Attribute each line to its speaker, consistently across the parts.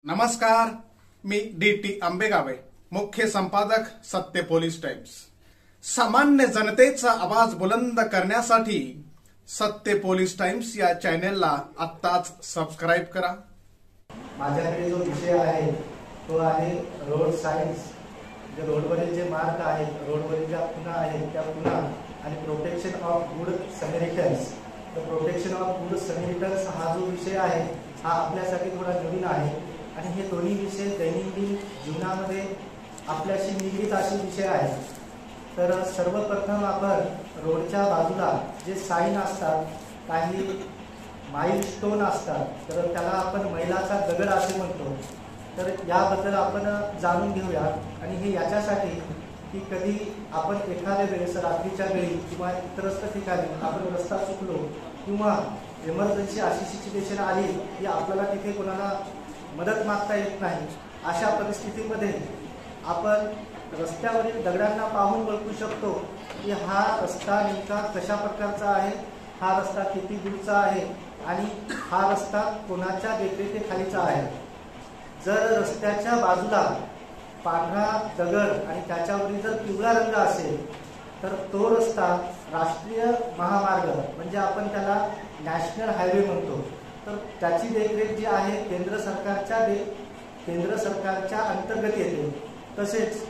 Speaker 1: नमस्कार, मी डी.टी. आंबेगावे, मुख्य संपादक सत्य पोलीस टाइम्स। सामान्य जनतेचा आवाज बुलंद करण्यासाठी सत्य पोलीस टाइम्स या चॅनेलला आत्ताच सबस्क्राइब करा।
Speaker 2: माझ्याकडे जो विषय आहे तो आहे रोड सायन्स। जे रोडवरील जे मार्ग आहेत, रोडवरील ज्या खुणा आहेत त्या खुणा आणि प्रोटेक्शन ऑफ गुड समेरिटन्स। तर प्रोटेक्शन ऑफ गुड समेरिटन्स हा जो विषय आहे हा आपल्यासाठी थोडा नवीन आहे आणि हे दोन्ही विषय दैनंदिन जीवनामध्ये आपल्याशी निगडीत असे विषय आहेत। तर सर्वप्रथम आपण रोडच्या बाजूला जे साईन असतात, काही माइलस्टोन असतात, तर त्याला आपण मैलाचा दगड असे म्हणतो। तर याबद्दल आपण जाणून घेऊया। आणि हे याच्यासाठी की कधी आपण एखाद्या वेळेस रात्रीच्या वेळी किंवा इतरस्थ ठिकाणी आपण रस्ता चुकलो किंवा इमर्जन्सी अशी सिच्युएशन आली की आपल्याला तिथे कोणाला मदत मागता येत नाही, अशा परिस्थितीमध्ये आपण रस्त्यावरील दगडांना पाहून ओळखू शकतो की हा रस्ता नेमका कशा प्रकारचा आहे, हा रस्ता किती दूरचा आहे आणि हा रस्ता कोणाच्या देखरेखीखालीचा आहे। जर रस्त्याच्या बाजूला पांढरा दगड आणि त्याच्यावरील जर पिवळा रंग असेल तर तो रस्ता राष्ट्रीय महामार्ग म्हणजे आपण त्याला नॅशनल हायवे म्हणतो। तर त्याची देखरेख जी आहे केंद्र सरकारच्या अंतर्गत येते। तसेच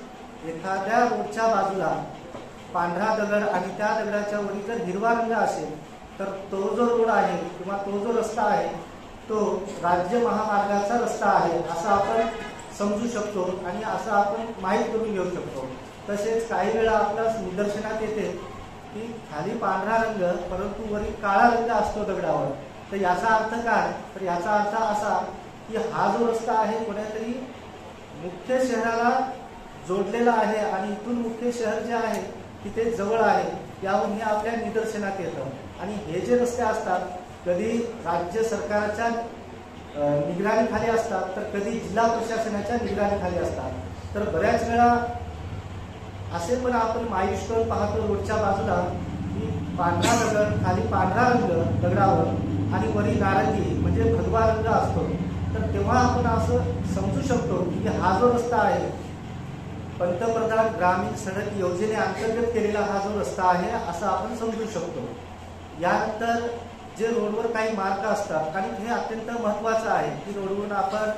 Speaker 2: एखाद्या रोडच्या बाजूला पांढरा दगड आणि त्या दगडाच्या वरी जर हिरवा रंग असेल तर तो जो रोड आहे किंवा तो जो रस्ता आहे तो राज्य महामार्गाचा रस्ता आहे असं आपण समजू शकतो आणि असं आपण माहीत करून घेऊ शकतो। तसेच काही वेळा आपल्या निदर्शनात येते की खाली पांढरा रंग परंतु वरी काळा रंग असतो दगडावर। तर याचा अर्थ काय? तर याचा अर्थ असा की हा जो रस्ता आहे कोणत्यातरी मुख्य शहराला जोडलेला आहे आणि इथून मुख्य शहर जे आहे तिथे जवळ आहे, यावरून हे आपल्या निदर्शनात येतं। आणि हे जे रस्ते असतात कधी राज्य सरकारच्या निगराणीखाली असतात तर कधी जिल्हा प्रशासनाच्या निगराणीखाली असतात। तर बऱ्याच वेळा असे पण आपण माइलस्टोन पाहतो रोडच्या बाजूला की पांढरा दगड, खाली पांढरा रंग दगडावर आणि वरी नारंगी म्हणजे भगवा रंग असतो। तर तेव्हा आपण असं समजू शकतो की हा जो रस्ता आहे पंतप्रधान ग्रामीण सडक योजनेअंतर्गत केलेला हा जो रस्ता आहे असं आपण समजू शकतो। यानंतर जे रोडवर काही मार्ग असतात आणि हे अत्यंत महत्त्वाचं आहे की रोडवरून आपण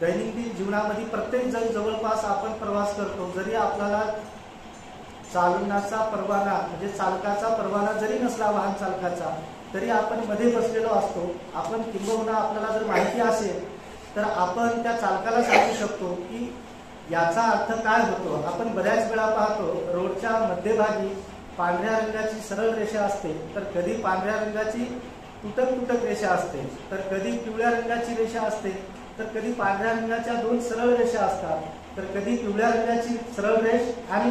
Speaker 2: दैनंदिन जीवनामध्ये प्रत्येक जण जवळपास आपण प्रवास करतो। जरी आपल्याला चालण्याचा परवाना म्हणजे चालकाचा परवाना जरी नसला वाहन चालकाचा तरी आपण मध्ये बसलेलो असतो। आपण किंबहुना आपल्याला जर माहिती असेल तर आपण त्या चालकाला सांगू शकतो की याचा अर्थ काय होतो। आपण बऱ्याच वेळा पाहतो रोडच्या मध्यभागी पांढऱ्या रंगाची सरळ रेषा असते, तर कधी पांढऱ्या रंगाची तुटक रेषा असते, तर कधी पिवळ्या रंगाची रेषा असते, तर कधी पांढऱ्या रंगाच्या दोन सरळ रेषा असतात, तर कधी पिवळ्या रंगाची सरळ रेष आणि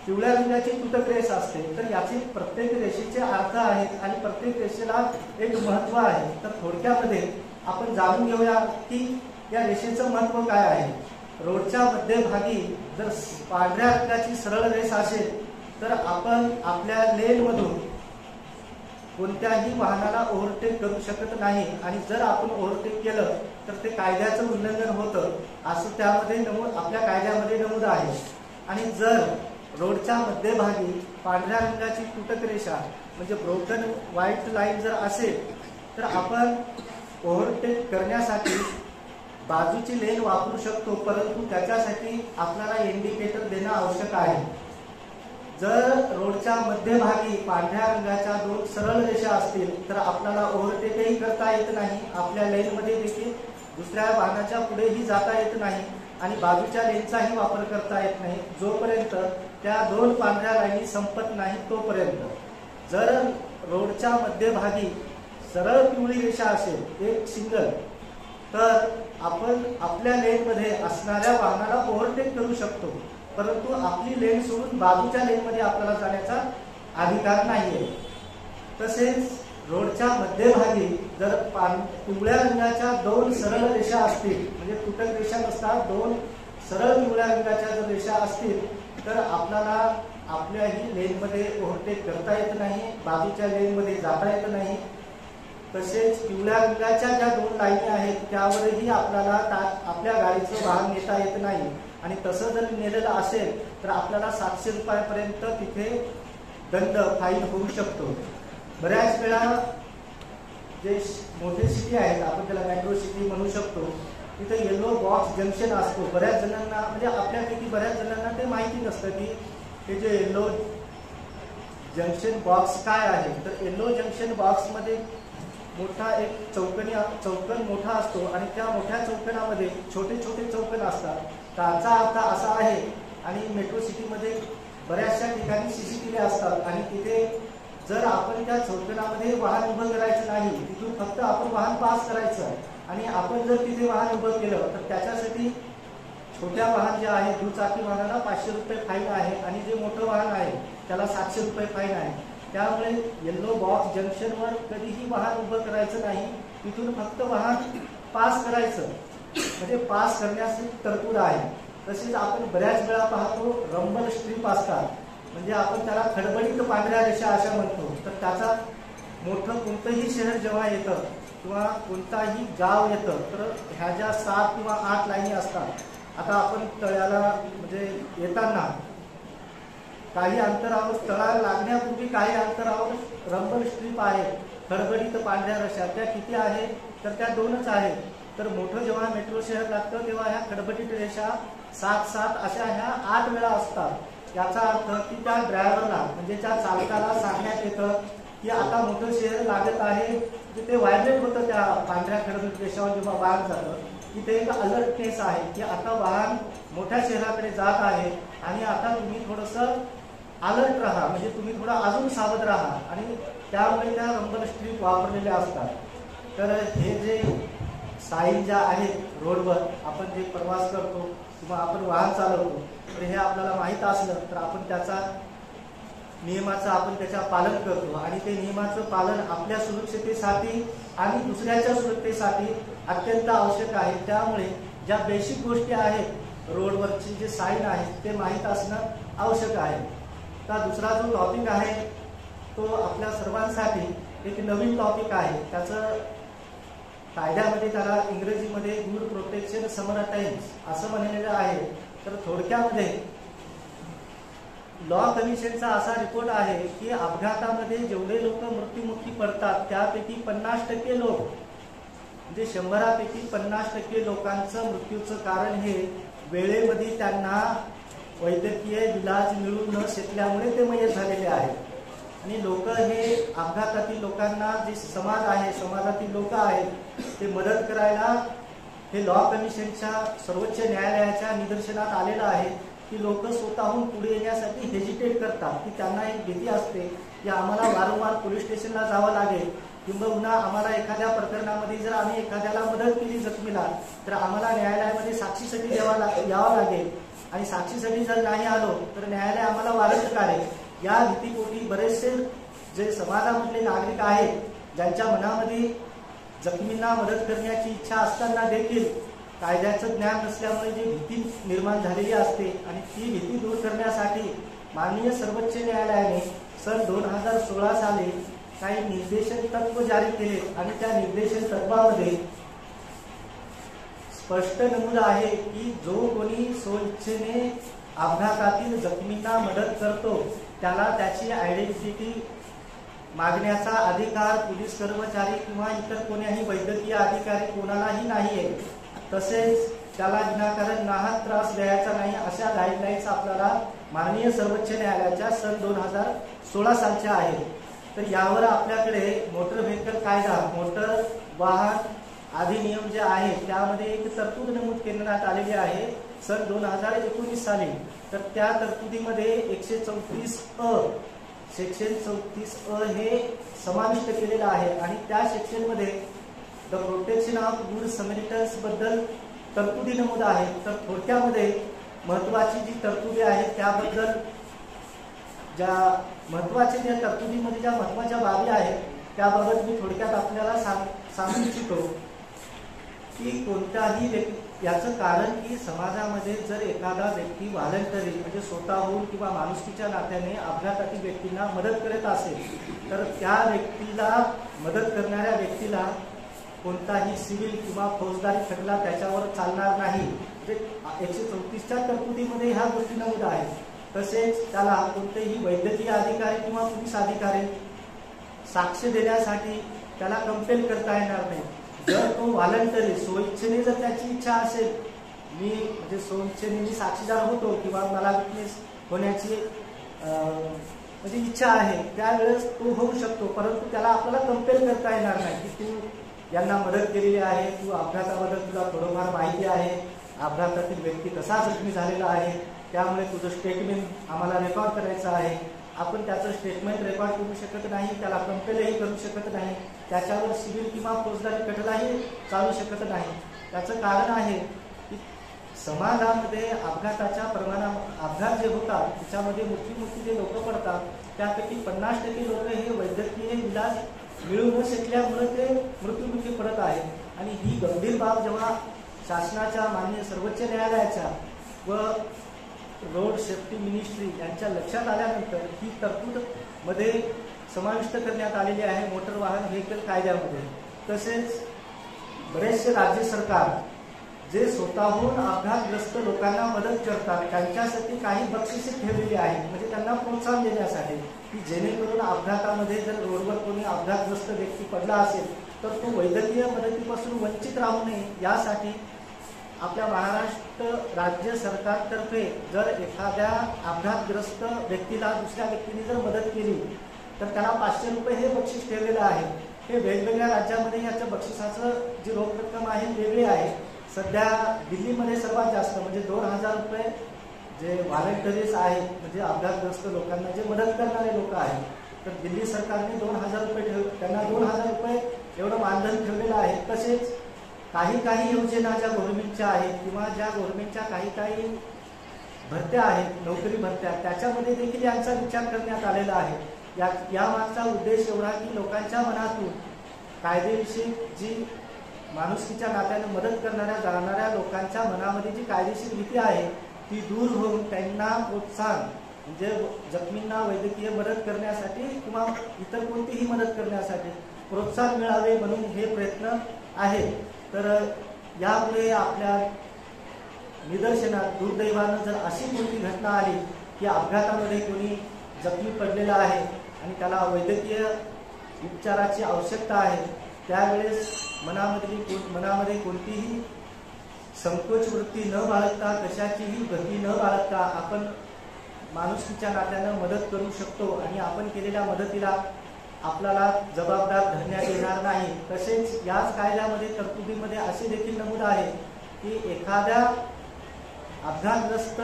Speaker 2: पिवळ्या रंगाची तुटक रेष असते। तर याचे प्रत्येक रेषेचे अर्थ आहेत आणि प्रत्येक रेषेला एक महत्त्व आहे। तर थोडक्यामध्ये आपण जाणून घेऊया की या रेषेचं महत्त्व काय आहे। रोडच्या मध्यभागी जर पांढऱ्या रंगाची सरळ रेष असेल तर आपण आपल्या लेनमधून कोणत्याही वाहनाला ओव्हरटेक करू शकत नाही आणि जर आपण ओव्हरटेक केलं तर ते कायद्याचं उल्लंघन होतं असं त्यामध्ये आपल्या कायद्यामध्ये नमूद आहे। आणि जर रोडच्या मध्यभागी पांढऱ्या रंगाची तुटक रेषा म्हणजे ब्रोकन व्हाईट लाईन जर असेल तर आपण ओव्हरटेक करण्यासाठी बाजूची लेन वापरू शकतो, परंतु त्याच्यासाठी आपल्याला इंडिकेटर देणं आवश्यक आहे। जर रोडच्या मध्यभागी पांढऱ्या रंगाच्या दोन सरळ रेषा असतील तर आपल्याला ओव्हरटेकही करता येत नाही, आपल्या लेनमध्ये देखील दुसऱ्या वाहनाच्या पुढेही जाता येत नाही आणि बाजूच्या लेनचाही वापर करता येत नाही जोपर्यंत त्या दोन पांढऱ्या लाईनी संपत नाही तोपर्यंत। जर रोडच्या मध्यभागी सरळ पिवळी रेषा असेल एक सिंगल, तर आपण आपल्या लेनमध्ये असणाऱ्या वाहनाला ओव्हरटेक करू शकतो, परंतु आपली लेन सोडून बाजूच्या लेनमध्ये आपल्याला जाण्याचा अधिकार नाहीये। तसेच रोडच्या मध्यभागी जर पिवळ्या रंगाच्या दोन सरळ रेषा असतील म्हणजे तुटक रेषा नसतात, दोन सरळ पिवळ्या रंगाच्या जर रेषा असतील तर आपल्याला आपल्याही लेनमध्ये ओव्हरटेक करता येत नाही, बाजूच्या लेनमध्ये जाता येत नाही। तसेच पिवळ्या रंगाच्या ज्या 2 लाईनी आहेत त्यावरही आपल्याला आपल्या गाडीचं वाहन नेता येत नाही आणि तसं जर नेलेलं असेल तर आपल्याला 700 रुपयापर्यंत तिथे दंड फाईन होऊ शकतो. बऱ्याच वेळा जे मोठे सिटी आहेत, आपण त्याला मेट्रो सिटी म्हणू शकतो, तिथे येलो बॉक्स जंक्शन असतो. बऱ्याच जणांना म्हणजे आपल्यापैकी बऱ्याच जणांना ते माहिती नसतं की हे जे येलो जंक्शन बॉक्स काय आहे. तर येलो जंक्शन बॉक्समध्ये मोठा एक चौकन मोठा असतो आणि त्या मोठ्या चौकनामध्ये छोटे छोटे चौकन असतात. त्याचा अर्थ असा आहे, आणि मेट्रो सिटीमध्ये बऱ्याचशा ठिकाणी CCTV असतात आणि तिथे जर आपण त्या चौकनामध्ये वाहन उभं करायचं नाही, तिथून फक्त आपण वाहन पास करायचं आणि आपण जर तिथे वाहन उभं केलं तर त्याच्यासाठी छोट्या वाहन जे आहे दुचाकी वाहनाला 500 रुपये फाईन आहे आणि जे मोठं वाहन आहे त्याला 700 रुपये फाईन आहे. त्यामुळे येल्लो बॉक्स जंक्शनवर कधीही वाहन उभं करायचं नाही, तिथून फक्त वाहन पास करायचं, म्हणजे पास करण्याची तरतूद आहे. तसेच आपण बऱ्याच वेळा पाहतो रंबल स्ट्रीप असतात, म्हणजे आपण त्याला खडबडीत पांढऱ्या रेषा अशा म्हणतो. तर त्याचा मोठं कोणतंही शहर जेव्हा येतं किंवा कोणताही गाव येतं तर ह्या ज्या 7 किंवा 8 लाईनी असतात. आता आपण तळ्याला म्हणजे येताना काही अंतरावर, तळाला लागण्यापूर्वी काही अंतरावर रंबल स्ट्रीप आहे, खडबडीत पांढऱ्या रेषा. त्या किती आहे तर त्या 2च आहेत. तर मोठं जेव्हा मेट्रो शहर लागतं तेव्हा ह्या खडबडीत रेषा 7-7 अशा ह्या 8 वेळा असतात. याचा अर्थ की त्या ड्रायव्हरला म्हणजे त्या चालकाला सांगण्यात येतं की आता मोठं शहर लागत आहे. ते व्हायब्रेट होतं त्या पांढऱ्या खडबडीत रेषावर जेव्हा वाहन जातं, तिथे एक अलर्टनेस आहे की आता वाहन मोठ्या शहराकडे जात आहे आणि आता तुम्ही थोडंसं अलर्ट राहा, म्हणजे तुम्ही थोडा अजून सावध राहा. आणि त्यामुळे त्या रंबल स्ट्रीप वापरलेल्या असतात. तर हे जे साईन ज्या आहेत रोडवर आपण जे प्रवास करतो किंवा आपण वाहन चालवतो, तर हे आपल्याला माहीत असलं तर आपण त्याचा नियमाचं आपण त्याच्या पालन करतो आणि ते नियमाचं पालन आपल्या सुरक्षतेसाठी आणि दुसऱ्याच्या सुरक्षतेसाठी अत्यंत आवश्यक आहे. त्यामुळे ज्या बेसिक गोष्टी आहेत रोडवरची जे साईन आहेत ते माहीत असणं आवश्यक आहे. तर दुसरा जो टॉपिक आहे तो आपल्या सर्वांसाठी एक नवीन टॉपिक आहे. त्याचं कायद्यामध्ये त्याला इंग्रजीमध्ये गुड प्रोटेक्शन समर टाइम्स असं म्हणलेलं आहे. तर थोडक्यामध्ये लॉ कमिशनचा असा रिपोर्ट आहे की अपघातामध्ये जेवढे लोक मृत्युमुखी पडतात त्यापैकी 50% लोक, म्हणजे 100पैकी 50% लोकांचं मृत्यूचं कारण हे वेळेमध्ये त्यांना वैद्यकीय इलाज मिळू न शकल्यामुळे ते मयत झालेले आहेत. आणि लोक हे अपघातातील लोकांना जे समाज आहे, समाजातील लोक आहेत ते मदत करायला हे लॉ कमिशनच्या सर्वोच्च न्यायालयाच्या निदर्शनात आलेलं आहे की लोक स्वतःहून पुढे येण्यासाठी हेजिटेट करतात. की त्यांना एक भीती असते की आम्हाला वारंवार पोलीस स्टेशनला जावं लागेल, किंबहुना आम्हाला एखाद्या प्रकरणामध्ये जर आम्ही एखाद्याला मदत केली जखमीला तर आम्हाला न्यायालयामध्ये साक्षीसाठी यावं लागेल आणि साक्षीसाठी जर नाही आलो तर न्यायालय आम्हाला वारंट काढेल. या भीतीपोटी बरेचसे जे समाजामधले नागरिक आहेत ज्यांच्या मनामध्ये जखमींना मदत करण्याची इच्छा असताना देखील कायद्याचं ज्ञान नसल्यामुळे जी भीती निर्माण झालेली असते आणि ती भीती दूर करण्यासाठी माननीय सर्वोच्च न्यायालयाने सन 2016 साली काही निर्देशन तत्व जारी केले आणि त्या निर्देशन तत्वामध्ये स्पष्ट नमूद आहे की जो कोणी स्वइच्छेने अपघातातील जखमींना मदत करतो त्याला त्याची आयडेंटिटी मागण्याचा अधिकार पोलीस कर्मचारी किंवा इतर कोणीही वैद्यकीय अधिकारी कोणालाही नाहीये. तसेच त्याला विनाकारण नाहक त्रास द्यायचा नाही अशा गाईडलाईन्स आपल्याला माननीय सर्वोच्च न्यायालयाच्या सन 2016 सालच्या आहेत. तर यावर आपल्याकडे मोटर व्हेकल कायदा, मोटर वाहन अधिनियम जे आहे त्यामध्ये एक तरतूद नमूद करण्यात आलेली आहे सन 2019 साली. तर त्या तरतुदीमध्ये 134 सेक्शन 34 हे समाविष्ट केलेलं आहे आणि त्या सेक्शनमध्ये द प्रोटेक्शन ऑफ गुड समरिटन्स बद्दल तरतुदी नमूद आहे. तर थोडक्यामध्ये महत्वाची जी तरतुदी आहेत त्याबद्दल ज्या महत्वाच्या ज्या तरतुदीमध्ये ज्या महत्वाच्या बाबी आहेत त्याबाबत मी थोडक्यात आपल्याला सांगू इच्छितो. की कोणत्याही व्यक्ती, याचं कारण की समाजामध्ये जर एखादा व्यक्ती व्हॉलंटरी म्हणजे स्वतःहून किंवा माणुसकीच्या नात्याने अपघातातील व्यक्तींना मदत करत असेल तर त्या व्यक्तीला, मदत करणाऱ्या व्यक्तीला कोणताही सिव्हिल किंवा फौजदारी खटला त्याच्यावर चालणार नाही. म्हणजे 134च्या तरतुदीमध्ये ह्या गोष्टी नमूद आहेत. तसेच त्याला कोणतेही वैद्यकीय अधिकारी किंवा पोलीस अधिकारी साक्ष देण्यासाठी त्याला कंपेल करता येणार नाही. जर तो व्हॉलंटरी स्वइच्छेने जर त्याची इच्छा असेल, मी म्हणजे स्वइच्छेने मी साक्षीदार होतो किंवा मला विटनेस होण्याची म्हणजे इच्छा आहे, त्यावेळेस तो होऊ शकतो. परंतु त्याला आपल्याला कंपेल करता येणार नाही की तू यांना मदत केलेली आहे, तू अपघाताबद्दल तुला थोडंफार माहिती आहे, अपघातातील व्यक्ती कसा जखमी झालेला आहे, त्यामुळे तुझं स्टेटमेंट आम्हाला रेकॉर्ड करायचं आहे. आपण त्याचं स्टेटमेंट रेकॉर्ड करू शकत नाही, त्याला कंपेलही करू शकत नाही, त्याच्यावर सिव्हिल किंवा फौजदारी खटलाही चालू शकत नाही. त्याचं कारण आहे की समाजामध्ये अपघाताच्या अपघात जे होतात त्याच्यामध्ये मोठी जे लोक पडतात त्यापैकी 50% लोक हे वैद्यकीय इलाज मिळू न शकल्यामुळे ते मृत्युमुखी पडत आहेत. आणि ही गंभीर बाब जेव्हा शासनाच्या माननीय सर्वोच्च न्यायालयाच्या व रोड सेफ्टी मिनिस्ट्री यांच्या लक्षात आल्यानंतर ही तरतूद मध्ये समाविष्ट करण्यात आलेली आहे मोटर वाहन व्हेकल कायद्यामध्ये. तसेच बरेचसे राज्य सरकार जे स्वतःहून अपघातग्रस्त लोकांना मदत करतात त्यांच्यासाठी काही बक्षिसे ठेवलेली आहेत, म्हणजे त्यांना प्रोत्साहन देण्यासाठी की जेणेकरून अपघातामध्ये जर रोडवर कोणी अपघातग्रस्त व्यक्ती पडला असेल तर तो वैद्यकीय मदतीपासून वंचित राहू नये यासाठी आपल्या महाराष्ट्र राज्य सरकारतर्फे जर एखाद्या अपघातग्रस्त व्यक्तीला दुसऱ्या व्यक्तीने जर मदत केली तर त्याला 500 रुपये हे बक्षीस ठेवलेलं आहे. हे वेगवेगळ्या राज्यामध्ये याच्या बक्षिसाचं जी रोख रक्कम आहे वेगळी आहे. सध्या दिल्लीमध्ये सर्वात जास्त म्हणजे 2000 रुपये जे व्हॉलंटरीज आहेत, म्हणजे अपघातग्रस्त लोकांना जे मदत करणारे लोक आहेत, तर दिल्ली सरकारने 2000 रुपये त्यांना 2000 रुपये एवढं मानधन ठेवलेलं आहे. तसेच काही योजना ज्या गव्हर्नमेंटच्या आहेत किंवा ज्या गव्हर्नमेंटच्या काही भरत्या आहेत, नोकरी भरत्या, त्याच्यामध्ये देखील यांचा विचार करण्यात आलेला आहे. या मागचा उद्देश एवढा की लोकांच्या मनातून कायदेविषयी जी माणुसकीच्या नात्याने मदत जाणाऱ्या लोकांच्या मनामध्ये जी कायदेशीर भीती आहे ती दूर होऊन त्यांना प्रोत्साहन, म्हणजे जखमींना वैद्यकीय मदत करण्यासाठी किंवा इतर कोणतीही मदत करण्यासाठी प्रोत्साहन मिळावे म्हणून हे प्रयत्न आहे. तर यामुळे आपल्या निदर्शनात दुर्दैवानं जर अशी कोणती घटना आली की अपघातामध्ये कोणी जखमी पडलेला आहे आणि त्याला वैद्यकीय उपचाराची आवश्यकता आहे, त्यावेळेस मनामध्ये कोणतीही संकोच वृत्ती न बाळगता, कशाचीही भीती न बाळगता आपण माणुसकीच्या नात्यानं मदत करू शकतो आणि आपण केलेल्या मदतीला आपल्याला जबाबदार धरण्यात येणार नाही. तसेच याच कायद्यामध्ये तरतुदीमध्ये असे देखील नमूद आहे की एखाद्या अपघातग्रस्त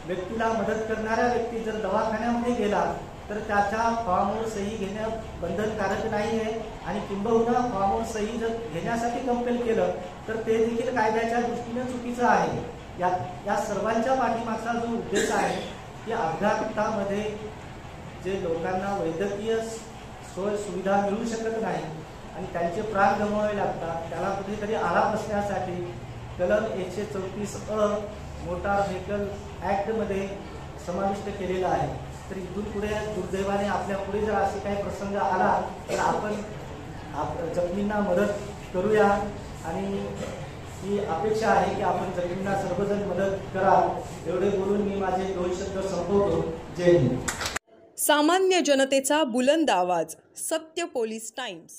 Speaker 2: व्यक्तीला मदत करणाऱ्या व्यक्ती जर दवाखान्यामध्ये गेला तर त्याच्या फॉर्मवर सही घेणं बंधनकारक नाही आहे आणि किंबहुना फॉर्मवर सही जर घेण्यासाठी कंपेल केलं तर ते देखील कायद्याच्या दृष्टीने चुकीचं आहे. या सर्वांच्या पाठीमागचा जो उद्देश आहे की अपघातामध्ये जे लोकांना वैद्यकीय सोय सुविधा मिळू शकत नाही आणि त्यांचे प्राण गमवावे लागतात, त्याला कुठेतरी आळा बसण्यासाठी कलम 134 मोटार व्हेकल ॲक्टमध्ये समाविष्ट केलेला आहे. तर इथून पुढे दुर्दैवाने आपल्या पुढे जर असे काही प्रसंग आला तर आपण जखमींना मदत करूया आणि ही अपेक्षा आहे की आपण जखमींना सर्वजण मदत करा. एवढे बोलून मी माझे 2 शब्द संपवतो. जय हिंद.
Speaker 3: सामान्य जनतेचा बुलंद आवाज, सत्य पोलीस टाइम्स.